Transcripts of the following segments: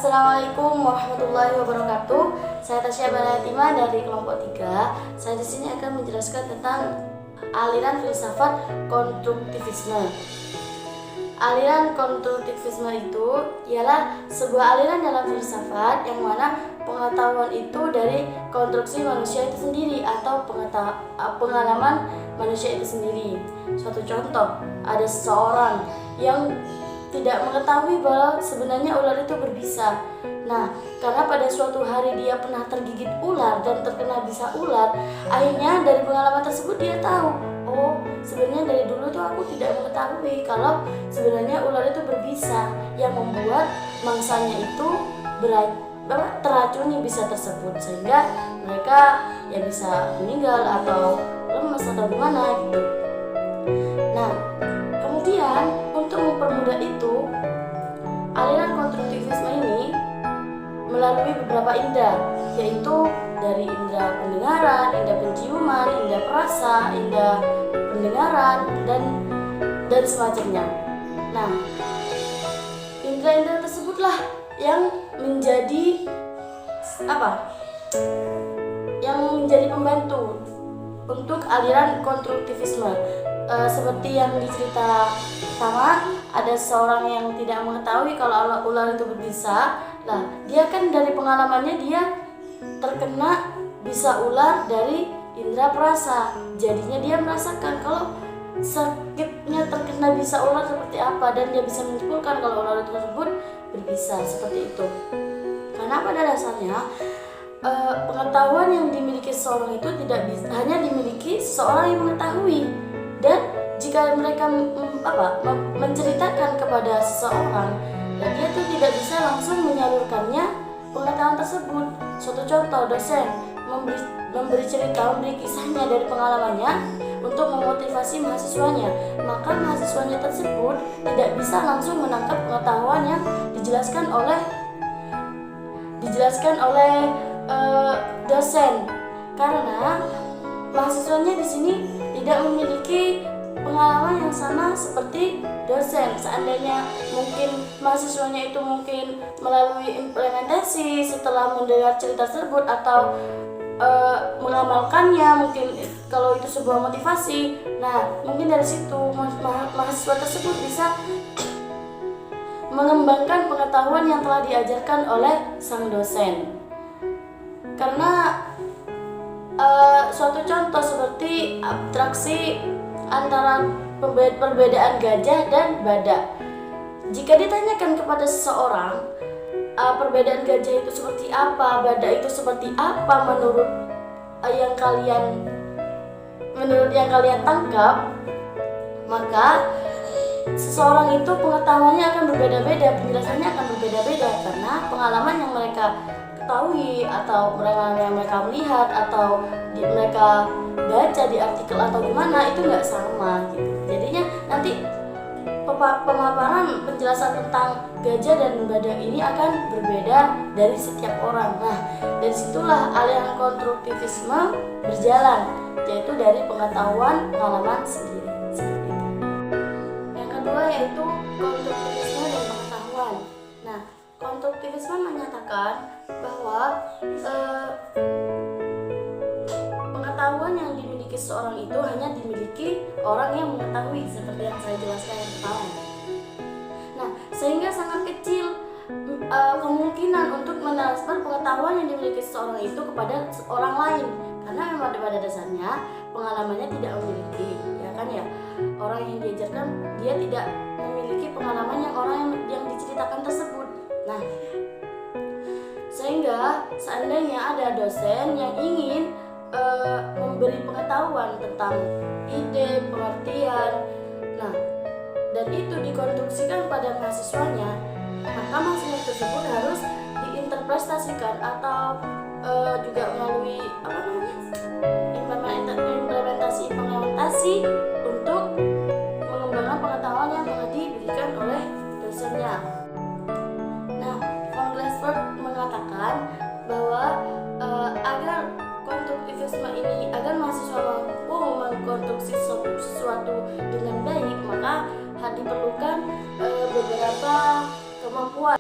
Assalamualaikum warahmatullahi wabarakatuh. Saya Tasya Banatima dari kelompok 3. Saya di sini akan menjelaskan tentang aliran filsafat konstruktivisme. Aliran konstruktivisme itu ialah sebuah aliran dalam filsafat yang mana pengetahuan itu dari konstruksi manusia itu sendiri atau pengalaman manusia itu sendiri. Suatu contoh, ada seseorang yang tidak mengetahui bahwa sebenarnya ular itu berbisa. Nah, karena pada suatu hari dia pernah tergigit ular dan terkena bisa ular, akhirnya dari pengalaman tersebut dia tahu, oh sebenarnya dari dulu tuh aku tidak mengetahui kalau sebenarnya ular itu berbisa, yang membuat mangsanya itu teracuni bisa tersebut, sehingga mereka ya bisa meninggal atau lemas atau gimana gitu. Nah, kemudian untuk mempermudah itu, aliran konstruktivisme ini melalui beberapa indera, yaitu dari indera pendengaran, indera penciuman, indera perasa, indera pendengaran, dan semacamnya. Nah, indera-indera tersebutlah yang menjadi yang menjadi pembantu untuk aliran konstruktivisme. Seperti yang dicerita pertama, ada seorang yang tidak mengetahui kalau ular itu berbisa. Nah, dia kan dari pengalamannya dia terkena bisa ular dari indera perasa. Jadinya dia merasakan kalau sakitnya terkena bisa ular seperti apa, dan dia bisa menyimpulkan kalau ular itu tersebut berbisa seperti itu. Karena pada dasarnya pengetahuan yang dimiliki seseorang itu tidak bisa hanya dimiliki seseorang yang mengetahui. Dan jika mereka menceritakan kepada seseorang, dan dia tuh tidak bisa langsung menyalurkannya pengetahuan tersebut. Suatu contoh, dosen memberi kisahnya dari pengalamannya untuk memotivasi mahasiswanya, maka mahasiswanya tersebut tidak bisa langsung menangkap pengetahuan yang dijelaskan oleh dosen, karena mahasiswanya di sini tidak memiliki pengalaman yang sama seperti dosen. Seandainya mungkin mahasiswanya itu mungkin melalui implementasi setelah mendengar cerita tersebut atau mengamalkannya, mungkin kalau itu sebuah motivasi. Nah, mungkin dari situ mahasiswa tersebut bisa mengembangkan pengetahuan yang telah diajarkan oleh sang dosen. Karena suatu contoh seperti abstraksi antara perbedaan gajah dan badak. Jika ditanyakan kepada seseorang perbedaan gajah itu seperti apa, badak itu seperti apa menurut yang kalian tangkap, maka seseorang itu pengetahuannya akan berbeda-beda, penjelasannya akan berbeda-beda, karena pengalaman yang mereka ketahui atau yang mereka melihat atau mereka baca di artikel atau gimana itu nggak sama gitu. Jadinya nanti pemaparan penjelasan tentang gajah dan badak ini akan berbeda dari setiap orang. Nah, dari situlah aliran konstruktivisme berjalan, yaitu dari pengetahuan pengalaman sendiri. Seperti itu. Yang kedua yaitu konstruktivisme dan pengetahuan. Nah, konstruktivisme menyatakan bahwa pengetahuan yang dimiliki seorang itu hanya dimiliki orang yang mengetahui, seperti yang saya jelaskan yang pertama. Nah, sehingga sangat kecil kemungkinan untuk mentransfer pengetahuan yang dimiliki seseorang itu kepada orang lain, karena memang pada dasarnya pengalamannya tidak memiliki, ya kan ya. Orang yang diajarkan dia tidak memiliki pengalaman yang orang yang diceritakan tersebut. Nah, sehingga seandainya ada dosen yang ingin memberi pengetahuan tentang ide, pengertian, nah, dan itu dikonstruksikan pada mahasiswanya, maka mahasiswa tersebut harus diinterpretasikan atau juga melalui implementasi untuk mengembangkan pengetahuan yang telah diberikan oleh dosennya. Nah, von Glassberg mengatakan bahwa agar mahasiswa mampu mengkonstruksi sesuatu dengan baik, maka diperlukan beberapa kemampuan.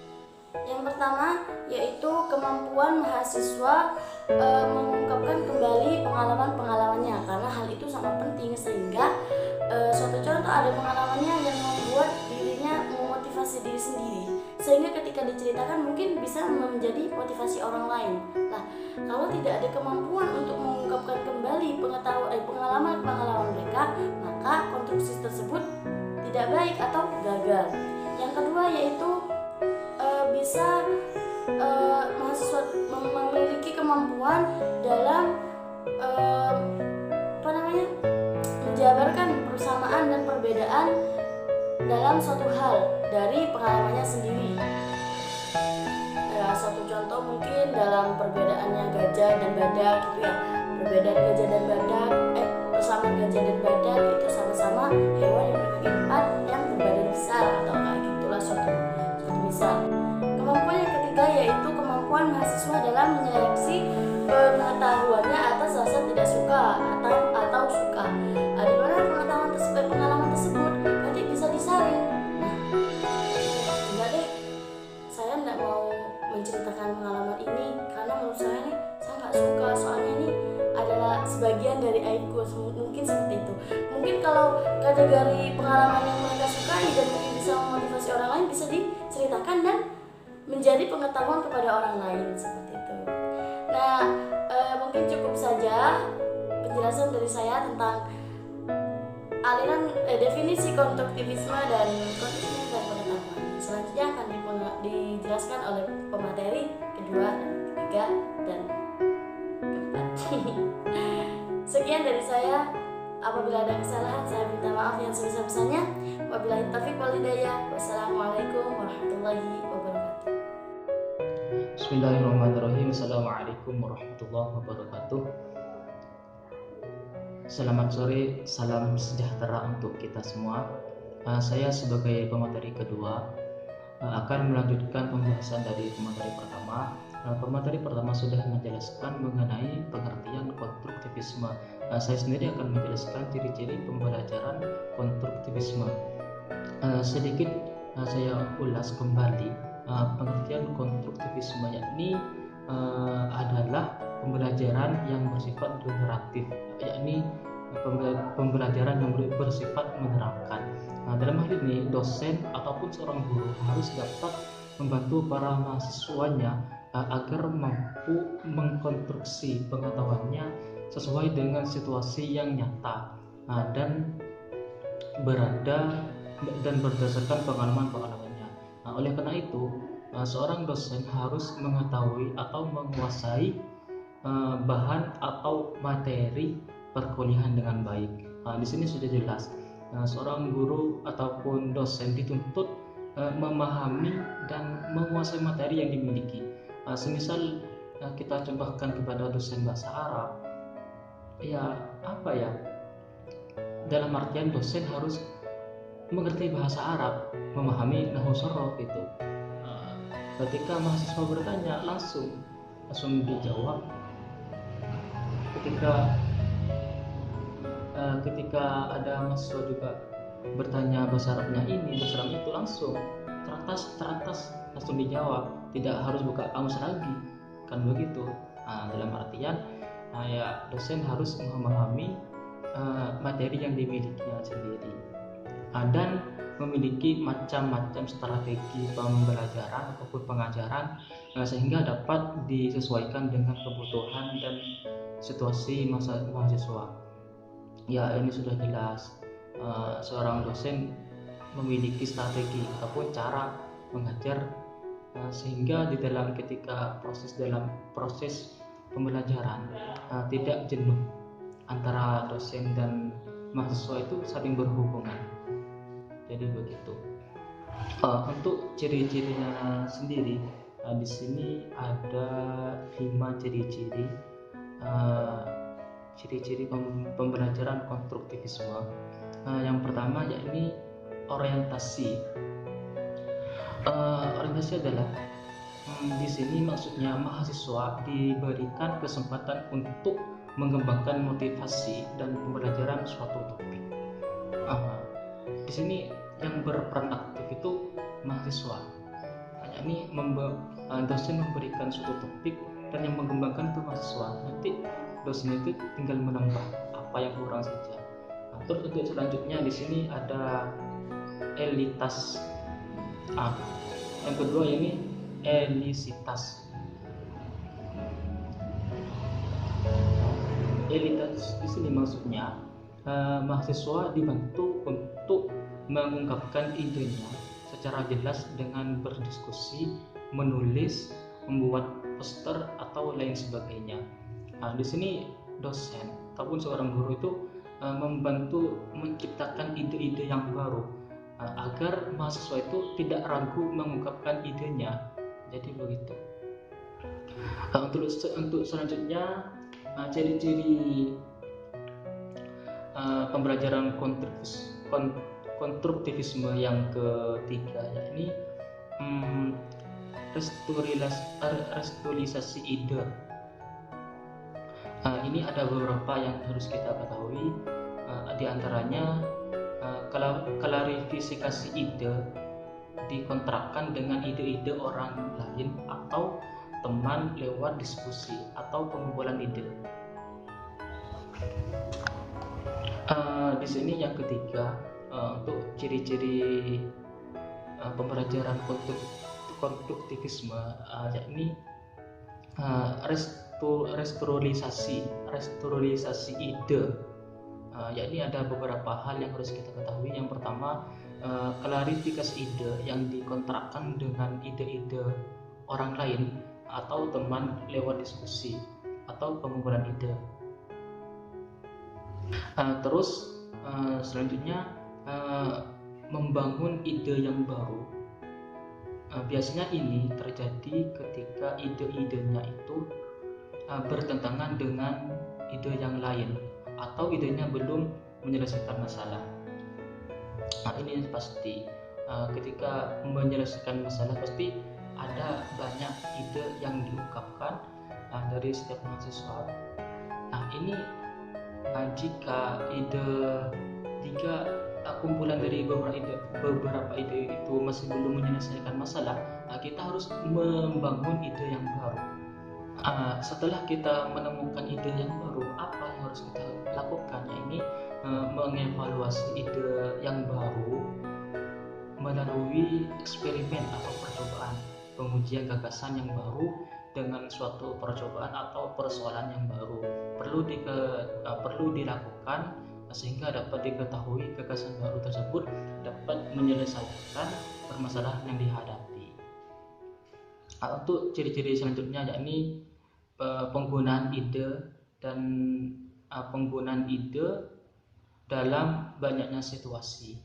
Yang pertama yaitu kemampuan mahasiswa mengungkapkan kembali pengalaman-pengalamannya, karena hal itu sangat penting sehingga suatu contoh ada pengalamannya yang membuat dirinya memotivasi diri sendiri, sehingga ketika diceritakan mungkin bisa menjadi motivasi orang lain. Nah, kalau tidak ada kemampuan untuk mengungkapkan kembali pengalaman-pengalaman mereka, maka konstruksi tersebut tidak baik atau gagal. Yang kedua yaitu bisa mahasiswa memiliki kemampuan dalam menjabarkan persamaan dan perbedaan dalam suatu hal dari pengalamannya sendiri. Satu contoh mungkin dalam perbedaannya gajah dan badak gitu ya. Perbedaan gajah dan badak, persamaan gajah dan badak itu sama-sama hewan yang berkaki empat yang berbadan besar, atau kayak gitulah suatu misal. Kemampuan yang ketiga yaitu kemampuan mahasiswa dalam menyeleksi pengetahuannya atas rasa tidak suka atau suka. Di mana pengalaman tersebut nanti bisa disaring. Enggak deh, saya enggak mau menceritakan pengalaman ini karena menurut saya nggak suka, soalnya ini adalah sebagian dari aibku, mungkin seperti itu. Mungkin kalau kategori pengalaman yang mereka sukai dan mungkin bisa memotivasi orang lain bisa diceritakan dan menjadi pengetahuan kepada orang lain, seperti itu. Nah, mungkin cukup saja penjelasan dari saya tentang definisi konstruktivisme dan pengetahuan. Selanjutnya akan dijelaskan oleh pemateri kedua, ketiga, dan keempat. Sekian dari saya. Apabila ada kesalahan, saya minta maaf yang sebesar-besarnya. Wabillahi taufiq wal hidayah. Wassalamualaikum warahmatullahi wabarakatuh. Bismillahirrahmanirrahim. Assalamualaikum warahmatullahi wabarakatuh. Selamat sore, salam sejahtera untuk kita semua. Saya sebagai pemateri kedua akan melanjutkan pembahasan dari pemateri pertama. Pemateri pertama sudah menjelaskan mengenai pengertian konstruktivisme. Saya sendiri akan menjelaskan ciri-ciri pembelajaran konstruktivisme. Sedikit saya ulas kembali. Pengertian konstruktivisme yakni adalah pembelajaran yang bersifat generatif, yakni pembelajaran yang bersifat menerapkan. Dalam hal ini dosen ataupun seorang guru harus dapat membantu para mahasiswanya agar mampu mengkonstruksi pengetahuannya sesuai dengan situasi yang nyata dan berdasarkan pengalaman-pengalamannya. Oleh karena itu, seorang dosen harus mengetahui atau menguasai bahan atau materi perkuliahan dengan baik. Di sini sudah jelas, seorang guru ataupun dosen dituntut memahami dan menguasai materi yang dimiliki. Semisal kita contohkan kepada dosen bahasa Arab, dalam artian dosen harus mengerti bahasa Arab, memahami nahwu sorof itu. Ketika mahasiswa bertanya langsung dijawab. Ketika ada mahasiswa juga bertanya bahasa Arabnya ini, bahasa Arabnya itu langsung teratas langsung dijawab, tidak harus buka kamus lagi, kan begitu. Dalam artian dosen harus memahami materi yang dimilikinya sendiri dan memiliki macam-macam strategi pembelajaran ataupun pengajaran sehingga dapat disesuaikan dengan kebutuhan dan situasi mahasiswa. Ini sudah jelas, seorang dosen memiliki strategi ataupun cara mengajar sehingga ketika dalam proses pembelajaran tidak jenuh, antara dosen dan mahasiswa itu saling berhubungan. Jadi begitu. Untuk ciri-cirinya sendiri, di sini ada 5 ciri-ciri pembelajaran konstruktivisme. Yang pertama yakni orientasi. Orientasi adalah di sini maksudnya mahasiswa diberikan kesempatan untuk mengembangkan motivasi dan pembelajaran suatu topik. Di sini yang berperan aktif itu mahasiswa. dosen memberikan suatu topik dan yang mengembangkan itu mahasiswa. Nanti dosen itu tinggal menambah apa yang kurang saja. Terus untuk selanjutnya di sini ada elitas. Yang kedua ini elisitas. Elitas di sini maksudnya mahasiswa dibantu untuk mengungkapkan idenya secara jelas dengan berdiskusi, menulis, membuat poster atau lain sebagainya. Di sini dosen ataupun seorang guru itu membantu menciptakan ide-ide yang baru agar mahasiswa itu tidak ragu mengungkapkan idenya. Jadi begitu. Untuk selanjutnya ciri-ciri pembelajaran konstruktivisme yang ketiga, yakni restrukturisasi ide. Ini ada beberapa yang harus kita ketahui, di antaranya klarifikasi ide dikontrakkan dengan ide-ide orang lain atau teman lewat diskusi atau pengumpulan ide. Di sini yang ketiga, untuk ciri-ciri pembelajaran konstruktivisme, yakni restrukturisasi ide. Yakni ada beberapa hal yang harus kita ketahui. Yang pertama, klarifikasi ide yang dikontrakkan dengan ide-ide orang lain atau teman lewat diskusi atau pengumpulan ide. Terus selanjutnya membangun ide yang baru. Biasanya ini terjadi ketika ide-idenya itu bertentangan dengan ide yang lain atau idenya belum menyelesaikan masalah. Ini pasti ketika menyelesaikan masalah pasti ada banyak ide yang diungkapkan dari setiap mahasiswa. Ini jika kumpulan dari beberapa ide itu masih belum menyelesaikan masalah, kita harus membangun ide yang baru. Setelah kita menemukan ide yang baru, apa yang harus kita lakukan? Ini mengevaluasi ide yang baru melalui eksperimen atau percobaan, pengujian gagasan yang baru dengan suatu percobaan atau persoalan yang baru perlu dilakukan sehingga dapat diketahui gagasan baru tersebut dapat menyelesaikan permasalahan yang dihadapi. Untuk ciri-ciri selanjutnya, yakni penggunaan ide dan penggunaan ide dalam banyaknya situasi.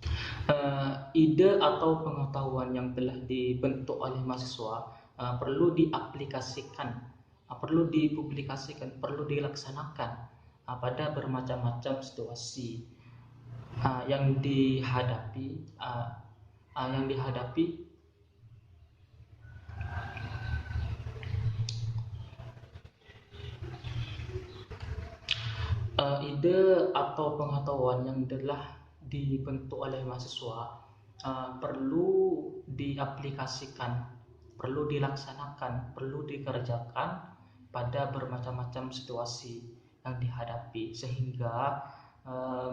Ide atau pengetahuan yang telah dibentuk oleh mahasiswa perlu diaplikasikan, perlu dipublikasikan, perlu dilaksanakan pada bermacam-macam situasi yang dihadapi. Ide atau pengetahuan yang telah dibentuk oleh mahasiswa perlu diaplikasikan, perlu dilaksanakan, perlu dikerjakan pada bermacam-macam situasi yang dihadapi, sehingga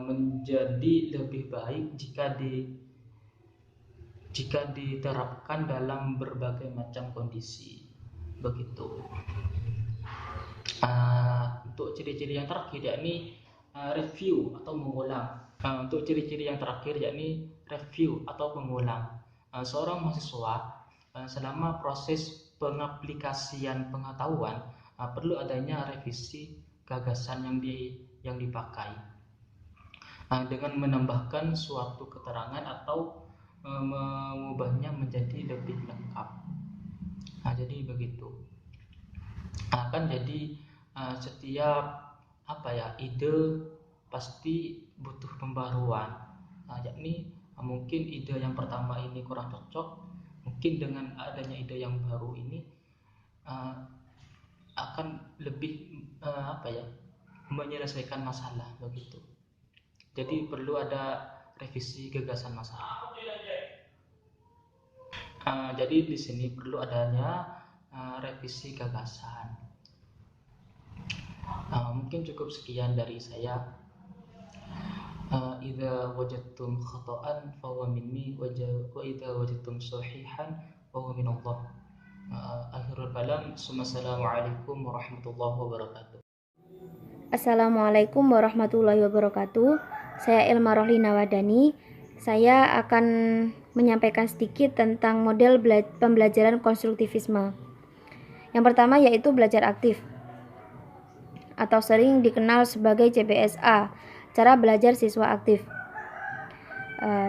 menjadi lebih baik jika diterapkan dalam berbagai macam kondisi. Begitu. Untuk ciri-ciri yang terakhir, yakni review atau mengulang. Untuk ciri-ciri yang terakhir, yakni review atau mengulang. Seorang mahasiswa selama proses pengaplikasian pengetahuan perlu adanya revisi gagasan yang dipakai dengan menambahkan suatu keterangan atau mengubahnya menjadi lebih lengkap. Jadi begitu. Jadi setiap ide pasti butuh pembaruan. Yakni mungkin ide yang pertama ini kurang cocok, mungkin dengan adanya ide yang baru ini akan lebih menyelesaikan masalah begitu. Jadi perlu ada revisi gagasan masalah. Jadi di sini perlu adanya revisi gagasan. Mungkin cukup sekian dari saya. Idza wajadtum khata'an fahuwa minni wa idza wajadtum sahihan fahuwa minallah. Akhirul kalam, assalamualaikum warahmatullahi wabarakatuh. Assalamualaikum warahmatullahi wabarakatuh. Saya Ilma Rohlina Wadani. Saya akan menyampaikan sedikit tentang model pembelajaran konstruktivisme. Yang pertama yaitu belajar aktif atau sering dikenal sebagai CBSA, cara belajar siswa aktif.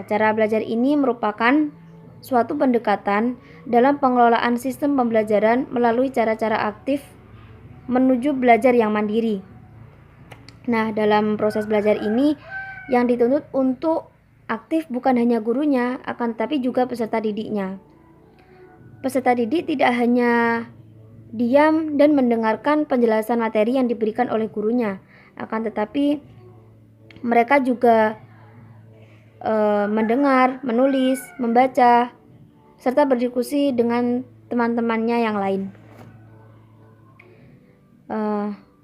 Cara belajar ini merupakan suatu pendekatan dalam pengelolaan sistem pembelajaran melalui cara-cara aktif menuju belajar yang mandiri. Nah, dalam proses belajar ini yang dituntut untuk aktif bukan hanya gurunya, akan tetapi juga peserta didiknya. Peserta didik tidak hanya diam dan mendengarkan penjelasan materi yang diberikan oleh gurunya, akan tetapi mereka juga mendengar, menulis, membaca, serta berdiskusi dengan teman-temannya yang lain.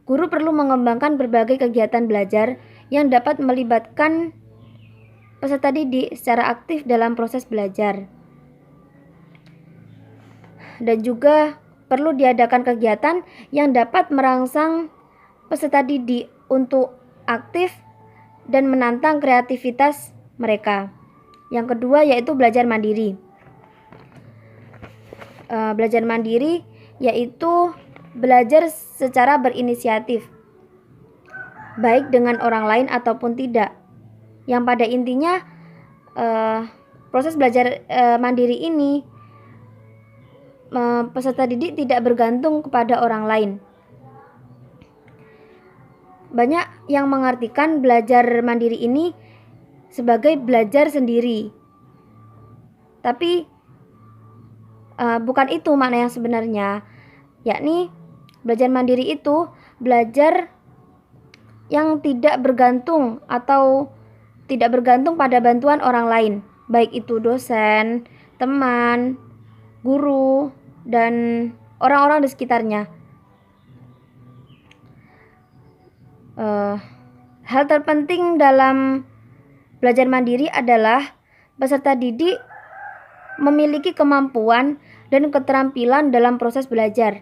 Guru perlu mengembangkan berbagai kegiatan belajar yang dapat melibatkan peserta didik secara aktif dalam proses belajar. Dan juga perlu diadakan kegiatan yang dapat merangsang peserta didik untuk aktif dan menantang kreativitas mereka. Yang kedua yaitu belajar mandiri. Belajar mandiri yaitu belajar secara berinisiatif, baik dengan orang lain ataupun tidak. Yang pada intinya proses belajar mandiri ini peserta didik tidak bergantung kepada orang lain. Banyak yang mengartikan belajar mandiri ini sebagai belajar sendiri, tapi bukan itu makna yang sebenarnya, yakni belajar mandiri itu belajar yang tidak bergantung atau tidak bergantung pada bantuan orang lain, baik itu dosen, teman, guru, dan orang-orang di sekitarnya. Hal terpenting dalam belajar mandiri adalah peserta didik memiliki kemampuan dan keterampilan dalam proses belajar,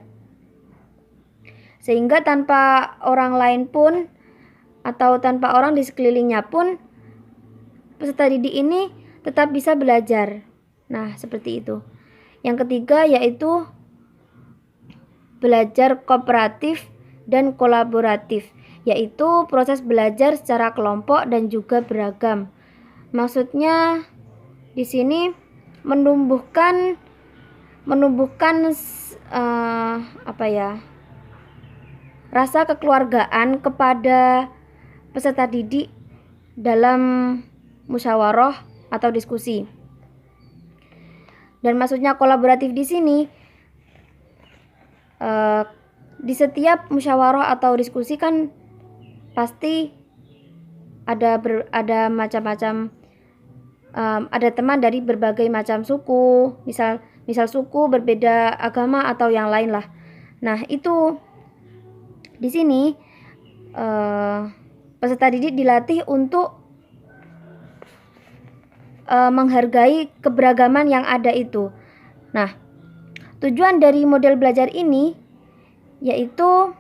sehingga tanpa orang lain pun atau tanpa orang di sekelilingnya pun peserta didik ini tetap bisa belajar. Nah, seperti itu. Yang ketiga yaitu belajar kooperatif dan kolaboratif, yaitu proses belajar secara kelompok dan juga beragam. Maksudnya di sini menumbuhkan rasa kekeluargaan kepada peserta didik dalam musyawarah atau diskusi. Dan maksudnya kolaboratif di sini di setiap musyawarah atau diskusi kan pasti ada macam-macam, ada teman dari berbagai macam suku, misal suku berbeda agama atau yang lain lah. Nah, itu di sini peserta didik dilatih untuk menghargai keberagaman yang ada itu. Nah, tujuan dari model belajar ini yaitu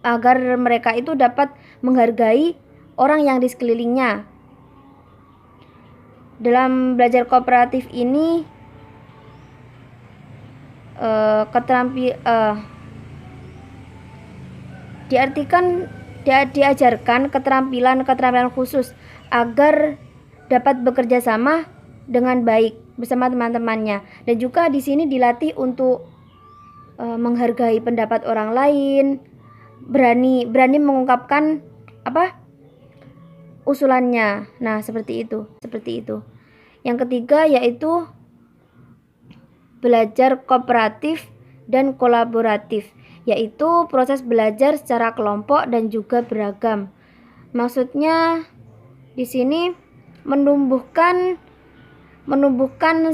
agar mereka itu dapat menghargai orang yang di sekelilingnya. Dalam belajar kooperatif ini diajarkan keterampilan khusus agar dapat bekerja sama dengan baik bersama teman-temannya, dan juga di sini dilatih untuk menghargai pendapat orang lain, berani mengungkapkan usulannya. Nah, seperti itu. Yang ketiga yaitu belajar kooperatif dan kolaboratif, yaitu proses belajar secara kelompok dan juga beragam. Maksudnya di sini menumbuhkan menumbuhkan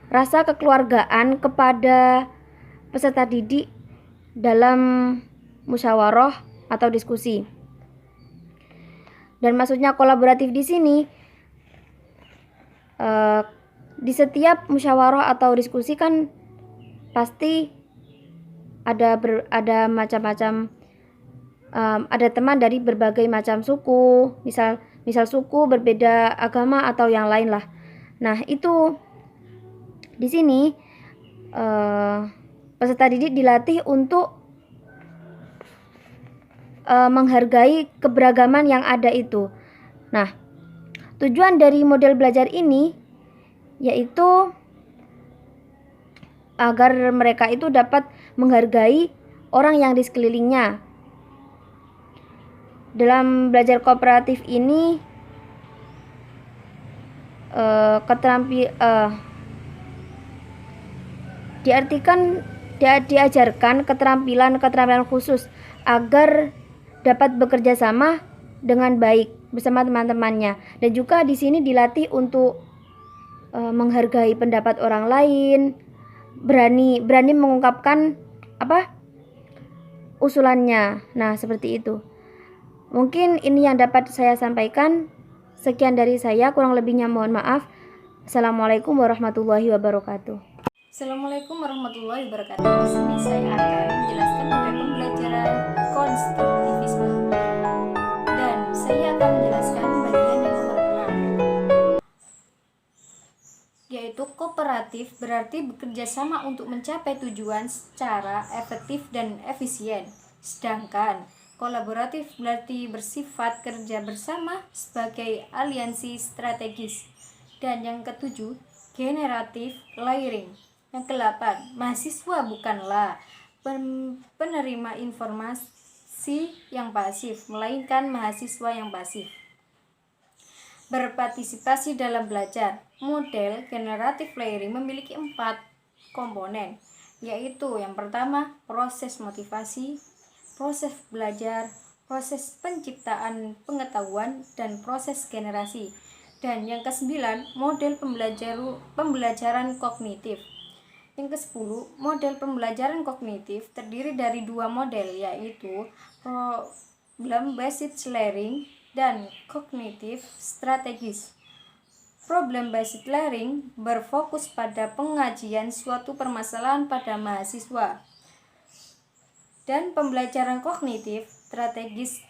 rasa kekeluargaan kepada peserta didik dalam musyawarah atau diskusi. Dan maksudnya kolaboratif di sini, di setiap musyawarah atau diskusi kan pasti ada macam-macam, ada teman dari berbagai macam suku, misal suku berbeda agama atau yang lain lah. Nah, itu di sini peserta didik dilatih untuk menghargai keberagaman yang ada itu. Nah, tujuan dari model belajar ini yaitu agar mereka itu dapat menghargai orang yang di sekelilingnya. Dalam belajar kooperatif ini diajarkan keterampilan khusus agar dapat bekerja sama dengan baik bersama teman-temannya, dan juga di sini dilatih untuk menghargai pendapat orang lain, berani mengungkapkan usulannya. Nah, seperti itu. Mungkin ini yang dapat saya sampaikan. Sekian dari saya, kurang lebihnya mohon maaf. Assalamualaikum warahmatullahi wabarakatuh. Assalamualaikum warahmatullahi wabarakatuh. Di sini saya akan menjelaskan model pembelajaran konstruktivisme, dan saya akan menjelaskan bagian yang nomor 6, yaitu kooperatif berarti bekerja sama untuk mencapai tujuan secara efektif dan efisien, sedangkan kolaboratif berarti bersifat kerja bersama sebagai aliansi strategis. Dan yang ketujuh, generative layering. Yang ke-8, mahasiswa bukanlah penerima informasi yang pasif, melainkan mahasiswa yang pasif. Berpartisipasi dalam belajar. Model generative layering memiliki 4 komponen, yaitu yang pertama, proses motivasi, proses belajar, proses penciptaan pengetahuan, dan proses generasi. Dan yang ke-9, model pembelajaran kognitif. Yang ke-10, model pembelajaran kognitif terdiri dari 2 model, yaitu problem based learning dan kognitif strategis. Problem based learning berfokus pada pengajian suatu permasalahan pada mahasiswa, dan pembelajaran kognitif strategis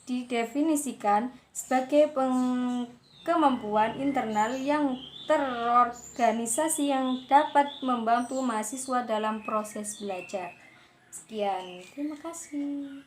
didefinisikan sebagai kemampuan internal yang terorganisasi yang dapat membantu mahasiswa dalam proses belajar. Sekian, terima kasih.